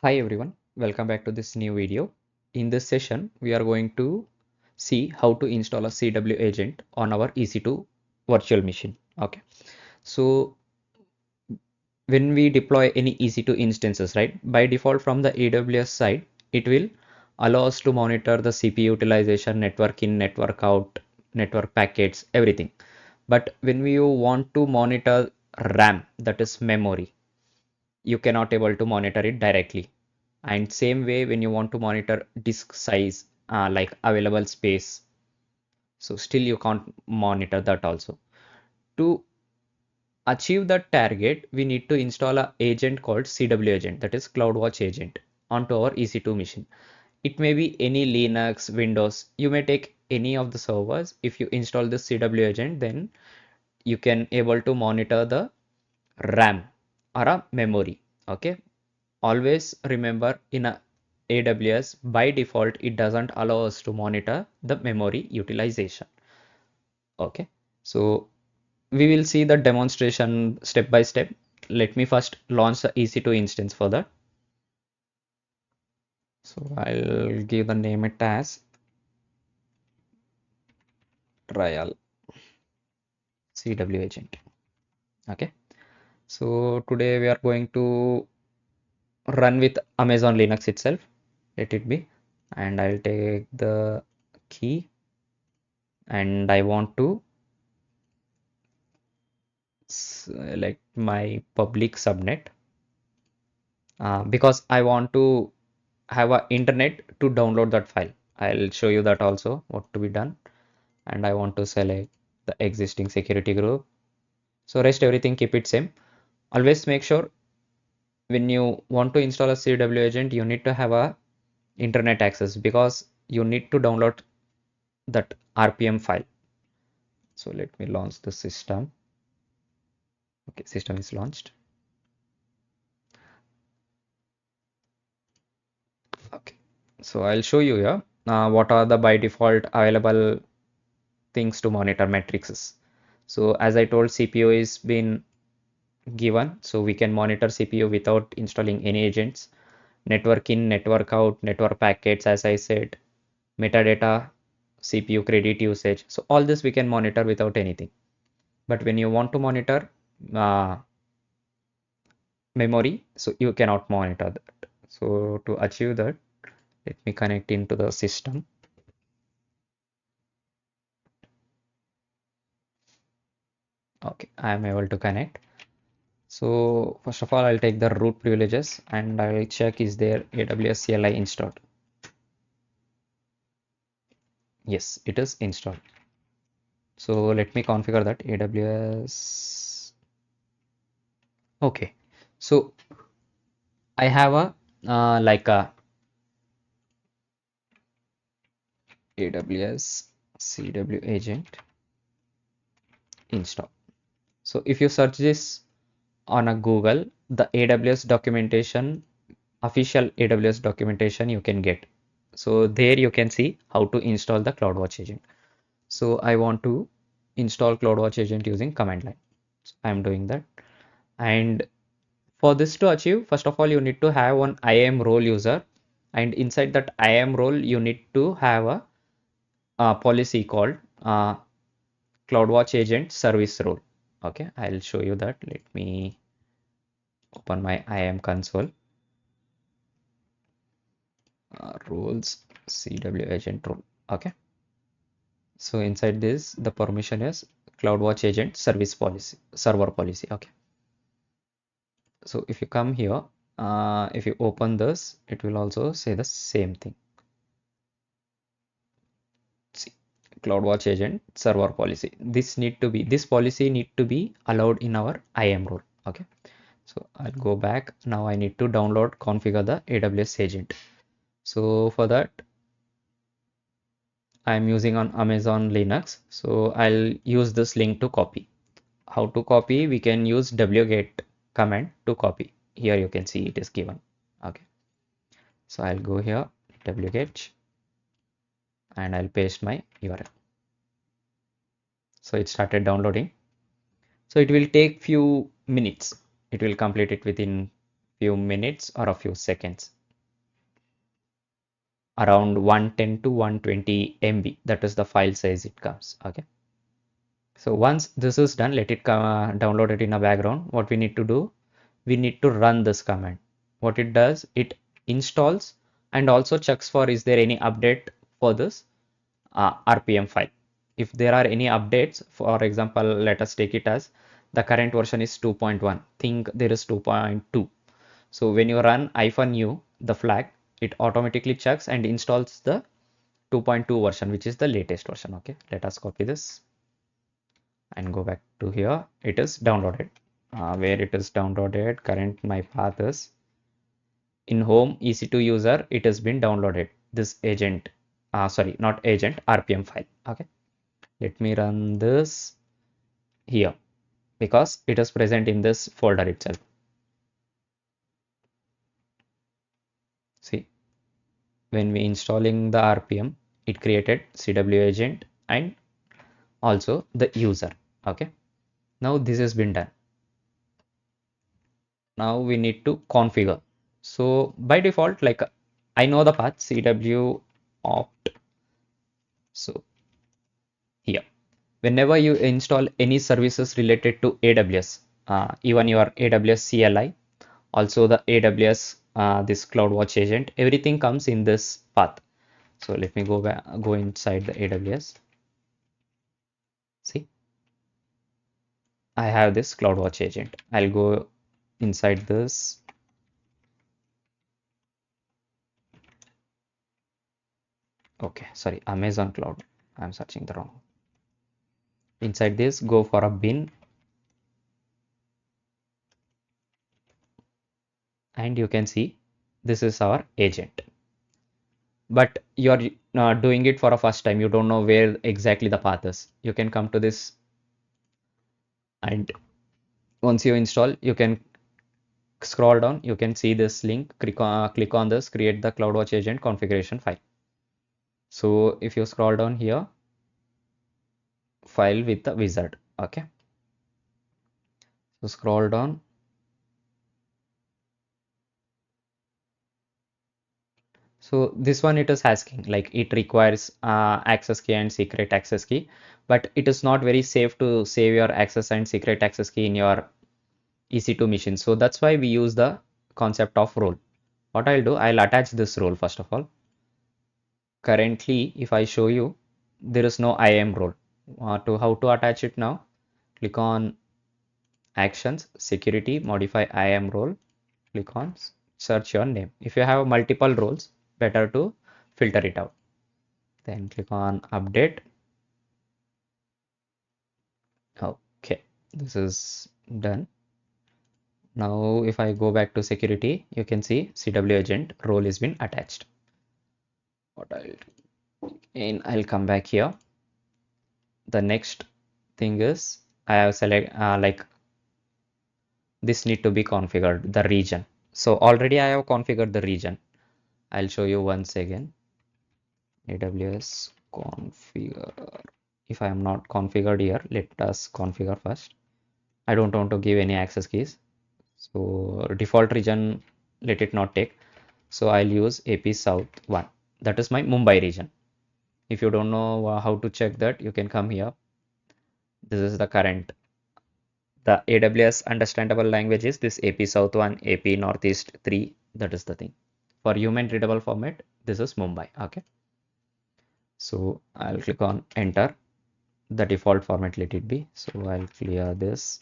Hi everyone, welcome back to this new video. In this session, we are going to see how to install a CW agent on our EC2 virtual machine. Okay, so when we deploy any EC2 instances, right, by default from the AWS side, it will allow us to monitor the CPU utilization, network in, network out, network packets, everything. But when we want to monitor RAM, that is memory, you cannot able to monitor it directly. And same way when you want to monitor disk size, like available space, so still you can't monitor that also. To achieve that target, we need to install a agent called CW agent, that is CloudWatch agent, onto our EC2 machine. It may be any Linux, Windows. You may take any of the servers. If you install this CW agent, then you can able to monitor the RAM or a memory. Okay, always remember in a AWS by default it doesn't allow us to monitor the memory utilization. Okay, so we will see the demonstration step by step. Let me first launch the EC2 instance for that. So I'll give the name it as trial CW agent. Okay, so today we are going to run with Amazon Linux itself. Let it be, and I'll take the key and I want to select my public subnet because I want to have a internet to download that file. I'll show you that also what to be done, and I want to select the existing security group. So rest everything keep it same. Always make sure when you want to install a CW agent, you need to have a internet access because you need to download that RPM file. So let me launch the system. Okay, system is launched. Okay, so I'll show you here what are the by default available things to monitor matrices. So as I told, CPU is been given, so we can monitor CPU without installing any agents. Network in, network out, network packets, as I said, metadata, CPU credit usage. So all this we can monitor without anything. But when you want to monitor uh, memory, so you cannot monitor that. So to achieve that, let me connect into the system. Okay, I am able to connect. So first of all, I'll take the root privileges and I'll check is there AWS CLI installed. Yes, it is installed. So let me configure that AWS. Okay, so I have a like a AWS CW agent install. So if you search this on a Google, the AWS documentation, official AWS documentation you can get. So there you can see how to install the CloudWatch agent. So I want to install CloudWatch agent using command line. So I'm doing that. And for this to achieve, first of all, you need to have one IAM role user. And inside that IAM role, you need to have a policy called CloudWatch agent service role. Okay, I'll show you that. Let me open my IAM console. Roles CW agent role. Okay. So inside this, the permission is CloudWatch agent service policy, server policy. Okay. So if you come here, if you open this, it will also say the same thing. See, CloudWatch agent server policy. This policy need to be allowed in our IAM role. Okay. So I'll go back. Now I need to download, configure the AWS agent. So for that, I'm using on Amazon Linux. So I'll use this link to copy. How to copy? We can use wget command to copy. Here you can see it is given. Okay. So I'll go here, wget, and I'll paste my URL. So it started downloading. So it will take few minutes. It will complete it within few minutes or a few seconds, around 110 to 120 MB. That is the file size it comes. Okay. So once this is done, let it come download it in a background. What we need to do, we need to run this command. What it does, it installs and also checks for is there any update for this RPM file. If there are any updates, for example, let us take it as the current version is 2.1. Think there is 2.2. So when you run -u, the flag, it automatically checks and installs the 2.2 version, which is the latest version. Okay, let us copy this and go back to here. It is downloaded. Where it is downloaded, current my path is in home EC2 user. It has been downloaded. This agent, sorry, not agent, RPM file. Okay, let me run this here because it is present in this folder itself. See, when we installing the RPM, it created CW agent and also the user. Okay, now this has been done. Now we need to configure. So by default, like I know the path CW opt. So here, whenever you install any services related to AWS, even your AWS CLI, also the AWS this CloudWatch agent, everything comes in this path. So let me go back, go inside the AWS. See, I have this CloudWatch agent. I'll go inside this. Okay, sorry, Amazon Cloud. I'm searching the wrong. Inside this, go for a bin, and you can see this is our agent. But you're doing it for a first time. You don't know where exactly the path is. You can come to this, and once you install, you can scroll down. You can see this link. Click on this. Create the CloudWatch agent configuration file. So if you scroll down here, file with the wizard. Okay. So scroll down. So this one it is asking like it requires access key and secret access key, but it is not very safe to save your access and secret access key in your EC2 machine. So that's why we use the concept of role. What I'll do, I'll attach this role first of all. Currently, if I show you, there is no IAM role. To how to attach it now? Click on actions, security, modify IAM role. Click on search your name. If you have multiple roles, better to filter it out. Then click on update. Okay, this is done. Now if I go back to security, you can see CW agent role has been attached. What I'll do, and I'll come back here. The next thing is I have select like this need to be configured the region. So already I have configured the region. I'll show you once again. AWS configure. If I am not configured here, let us configure first. I don't want to give any access keys. So default region, let it not take. So I'll use AP South 1. That is my Mumbai region. If you don't know how to check that, you can come here. This is the current. The AWS understandable language is this AP South 1, AP Northeast 3. That is the thing. For human readable format, this is Mumbai. Okay. So I'll click on enter. The default format let it be. So I'll clear this.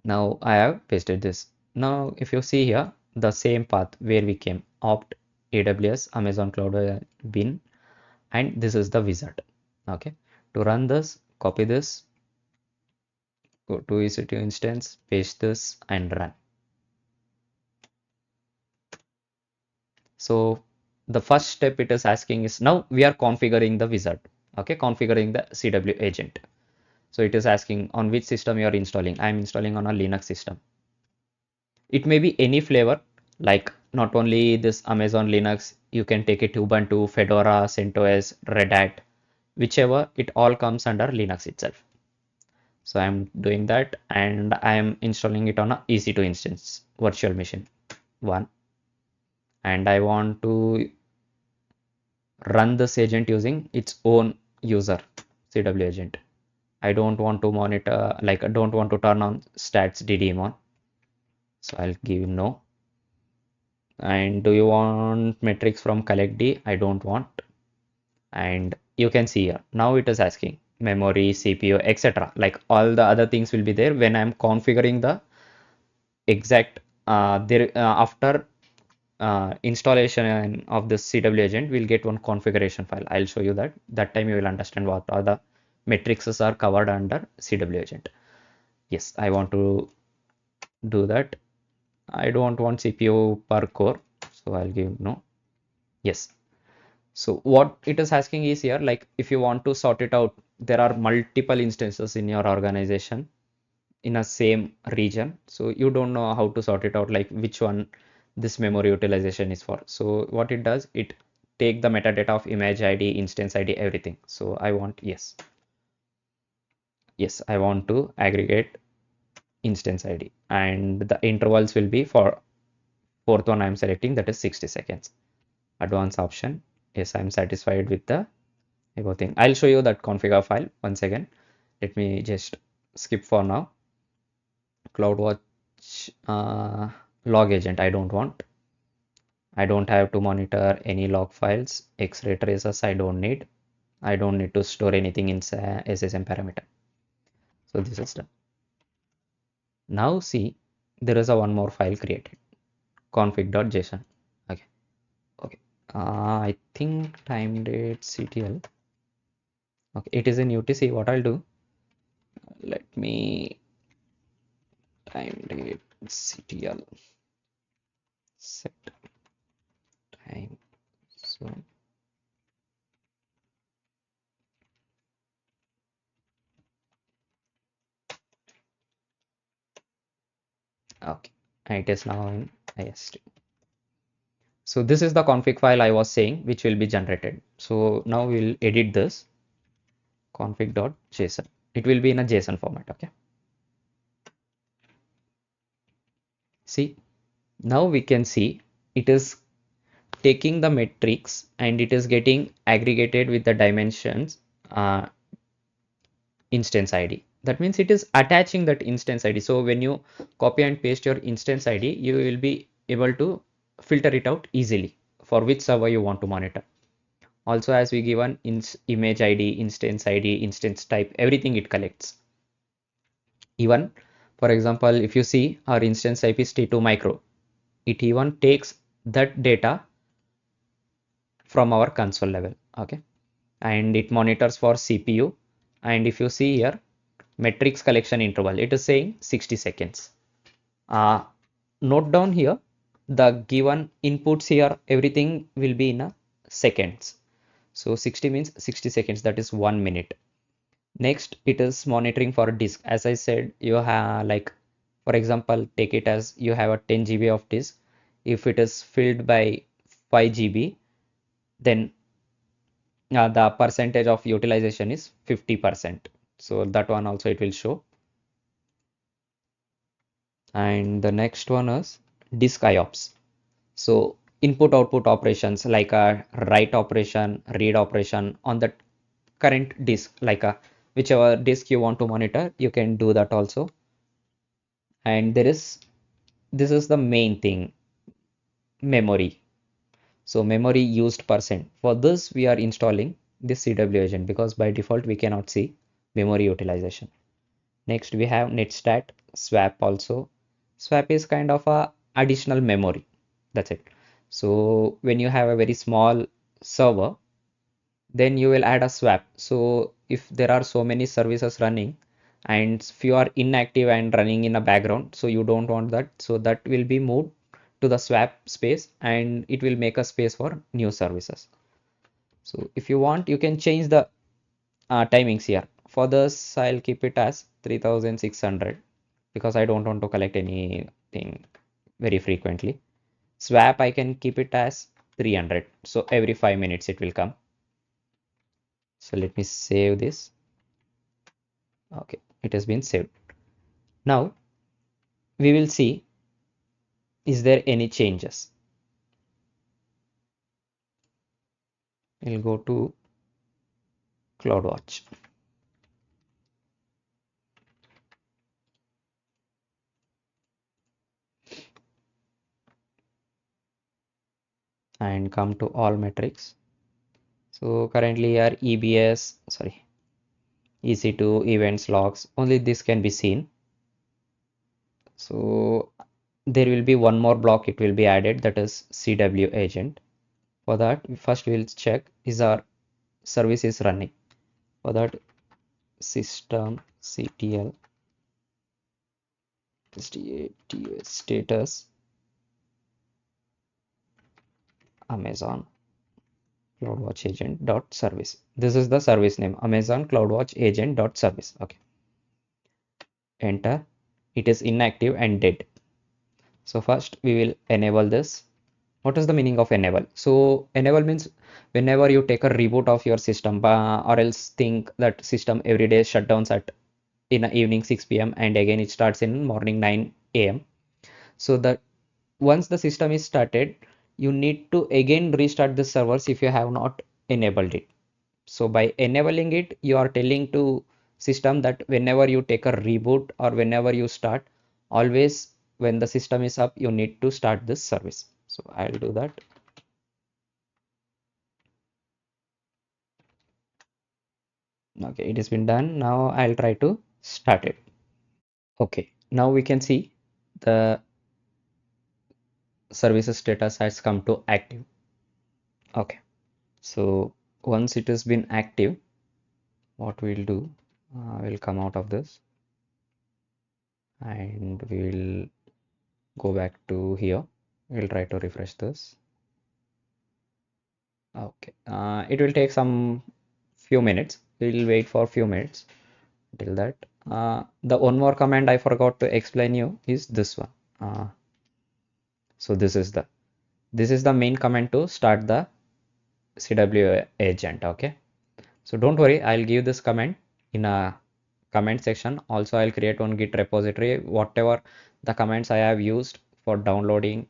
Now I have pasted this. Now if you see here, the same path where we came, opt AWS Amazon Cloud bin, and this is the wizard. Okay. To run this, copy this, go to EC2 instance, paste this and run. So the first step it is asking is now we are configuring the wizard. Okay, configuring the CW agent. So it is asking on which system you are installing. I am installing on a Linux system. It may be any flavor, like not only this Amazon Linux, you can take it Ubuntu, Fedora, CentOS, Red Hat, whichever, it all comes under Linux itself. So I'm doing that, and I'm installing it on a EC2 instance virtual machine one, and I want to run this agent using its own user CW agent. I don't want to monitor, like I don't want to turn on stats DDMon. So I'll give no. And do you want metrics from collect D? I don't want. And you can see here, now it is asking memory, CPU, etc. Like all the other things will be there when I'm configuring the exact after installation of this CW agent, we'll get one configuration file. I'll show you that. That time you will understand what are the metrics are covered under CW agent. Yes, I want to do that. I don't want CPU per core, so I'll give no. Yes. So what it is asking is here, like if you want to sort it out, there are multiple instances in your organization in a same region. So you don't know how to sort it out, like which one this memory utilization is for. So what it does, it take the metadata of image ID, instance ID, everything. So I want yes. Yes, I want to aggregate instance ID, and the intervals will be for fourth one I'm selecting, that is 60 seconds. Advanced option. Yes, I'm satisfied with the above thing. I'll show you that configure file once again. Let me just skip for now. CloudWatch log agent I don't want. I don't have to monitor any log files. X-ray traces I don't need. I don't need to store anything in SSM parameter. So this is done. Now see, there is a one more file created, config.json. Okay, okay. I think time date CTL. Okay, it is in UTC. What I'll do, let me time date CTL set time. So okay, it is now in IST. So this is the config file I was saying, which will be generated. So now we'll edit this config.json. It will be in a JSON format. Okay. See, now we can see it is taking the metrics and it is getting aggregated with the dimensions instance ID. That means it is attaching that instance ID. So when you copy and paste your instance ID, you will be able to filter it out easily for which server you want to monitor. Also, as we given image ID, instance ID, instance type, everything it collects. Even, for example, if you see our instance type is T2 micro, it even takes that data from our console level. Okay. And it monitors for CPU. And if you see here, metrics collection interval, it is saying 60 seconds. Note down here, the given inputs here, everything will be in a seconds. So 60 means 60 seconds, that is 1 minute. Next, it is monitoring for disk. As I said, you have like, for example, take it as you have a 10 GB of disk. If it is filled by 5 GB, then the percentage of utilization is 50%. So that one also it will show. And the next one is disk IOPS. So input output operations like a write operation, read operation on the current disk, like a whichever disk you want to monitor, you can do that also. And this is the main thing, memory. So memory used percent. For this, we are installing this CW agent because by default we cannot see memory utilization. Next, we have netstat swap also. Swap is kind of a additional memory. That's it. So when you have a very small server, then you will add a swap. So if there are so many services running and few are inactive and running in a background, so you don't want that. So that will be moved to the swap space and it will make a space for new services. So if you want, you can change the timings here. For this, I'll keep it as 3600 because I don't want to collect anything very frequently. Swap, I can keep it as 300. So every 5 minutes it will come. So let me save this. Okay. it has been saved. Now we will see, is there any changes? We'll go to CloudWatch and come to all metrics. So currently our EBS, sorry, EC2 events logs, only this can be seen. So there will be one more block, it will be added, that is CW agent. For that, first we'll check is our service is running. For that, system CTL status Amazon CloudWatch Agent dot service. This is the service name, Amazon CloudWatch Agent dot service. Okay, enter. It is inactive and dead. So first we will enable this. What is the meaning of enable? So enable means whenever you take a reboot of your system, or else think that system every day shutdowns at in the evening 6 p.m. and again it starts in morning 9 a.m. So that once the system is started, you need to again restart the servers if you have not enabled it. So by enabling it, you are telling to system that whenever you take a reboot or whenever you start, always when the system is up, you need to start this service. So I'll do that. Okay, it has been done. Now I'll try to start it. Okay, now we can see the services status has come to active. Okay, so once it has been active, what we'll do, we'll come out of this and we'll go back to here. We'll try to refresh this. Okay, it will take some few minutes. We'll wait for few minutes till that. The one more command I forgot to explain you is this one. So this is the main command to start the CW agent. Okay, so don't worry, I'll give this command in a comment section. Also, I'll create one Git repository. Whatever the commands I have used for downloading,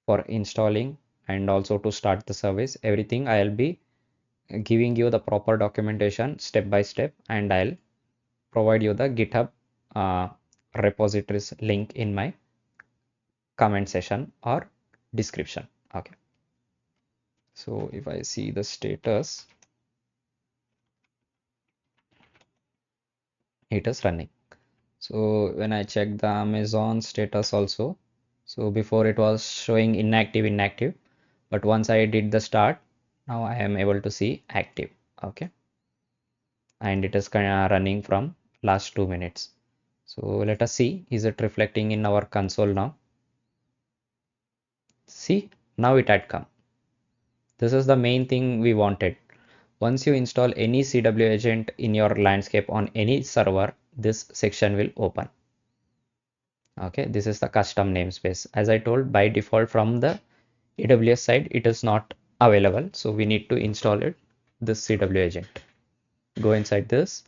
for installing, and also to start the service, everything I'll be giving you the proper documentation step by step, and I'll provide you the GitHub uh, repositories link in my comment section or description. Okay, so if I see the status, it is running. So when I check the Amazon status also, so before it was showing inactive, but once I did the start, now I am able to see active. Okay, and it is kind of running from last 2 minutes. So let us see, is it reflecting in our console now? See, now it had come. This is the main thing we wanted. Once you install any CW agent in your landscape on any server, this section will open. Okay, this is the custom namespace. As I told, by default from the AWS side, it is not available. So we need to install it, this CW agent. Go inside this,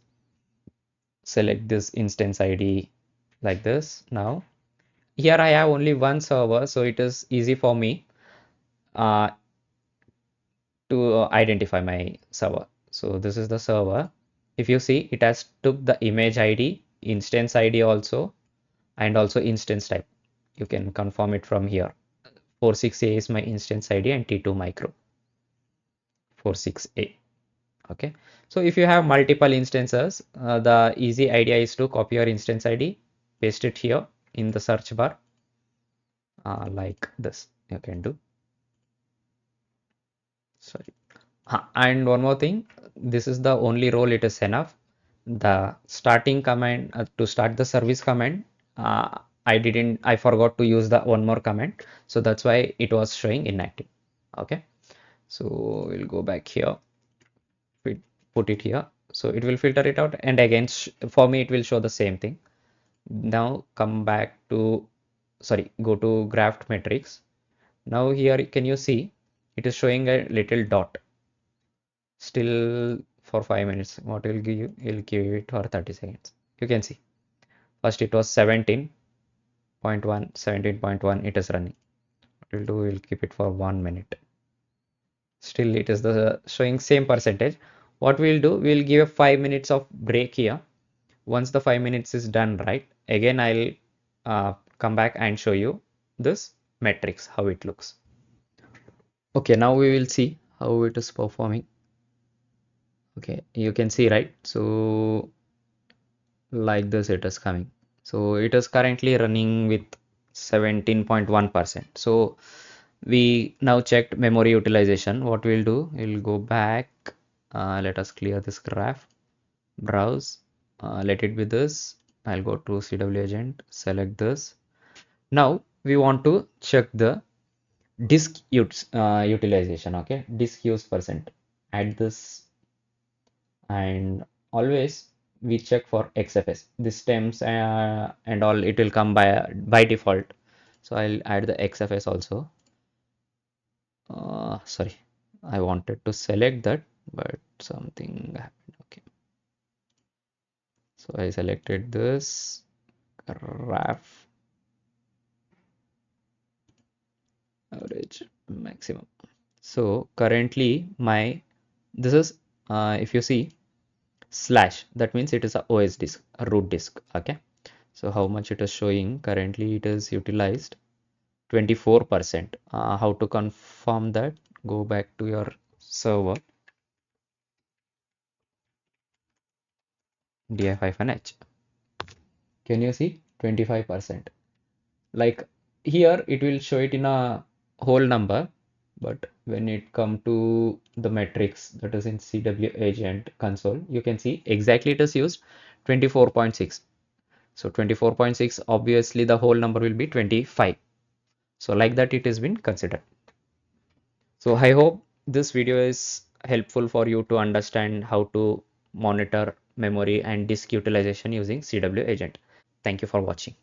select this instance ID like this. Now, here I have only one server, so it is easy for me uh, to identify my server. So this is the server. If you see, it has took the image ID, instance ID also, and also instance type. You can confirm it from here. 46A is my instance ID and T2 micro 46A. Okay. So if you have multiple instances, the easy idea is to copy your instance ID, paste it here in the search bar, like this. You can do. Sorry. And one more thing, this is the only role it is enough. The starting command to start the service command, I forgot to use the one more command. So that's why it was showing inactive. Okay. So we'll go back here, put it here. So it will filter it out. And again, for me, it will show the same thing. Now come back to, sorry, go to graph metrics. Now here, can you see it is showing a little dot still for 5 minutes. What will give you? It'll give it for 30 seconds. You can see first it was 17.1, 17.1 it is running. What we'll do, we'll keep it for 1 minute. Still it is the showing same percentage. What we'll do, we'll give a 5 minutes of break here. Once the 5 minutes is done, right, again I'll come back and show you this metrics, how it looks. Okay, now we will see how it is performing. Okay, you can see, right? So like this it is coming. So it is currently running with 17.1%. So we now checked memory utilization. What we'll do, we'll go back. Let us clear this graph. Browse. Let it be this. I'll go to CW agent, select this. Now we want to check the utilization. Okay, disk use percent. Add this, and always we check for XFS. This terms and all, it will come by default. So I'll add the XFS also. Sorry, I wanted to select that, but something happened. Okay, so I selected this graph average maximum. So currently this is if you see slash, that means it is a OS disk, a root disk. Okay, so how much it is showing currently, it is utilized 24%. How to confirm that? Go back to your server, df-h. Can you see 25%? Like here it will show it in a whole number, but when it come to the metrics, that is in CW agent console, you can see exactly it is used 24.6. So 24.6, obviously the whole number will be 25. So like that it has been considered. So I hope this video is helpful for you to understand how to monitor memory and disk utilization using CW agent. Thank you for watching.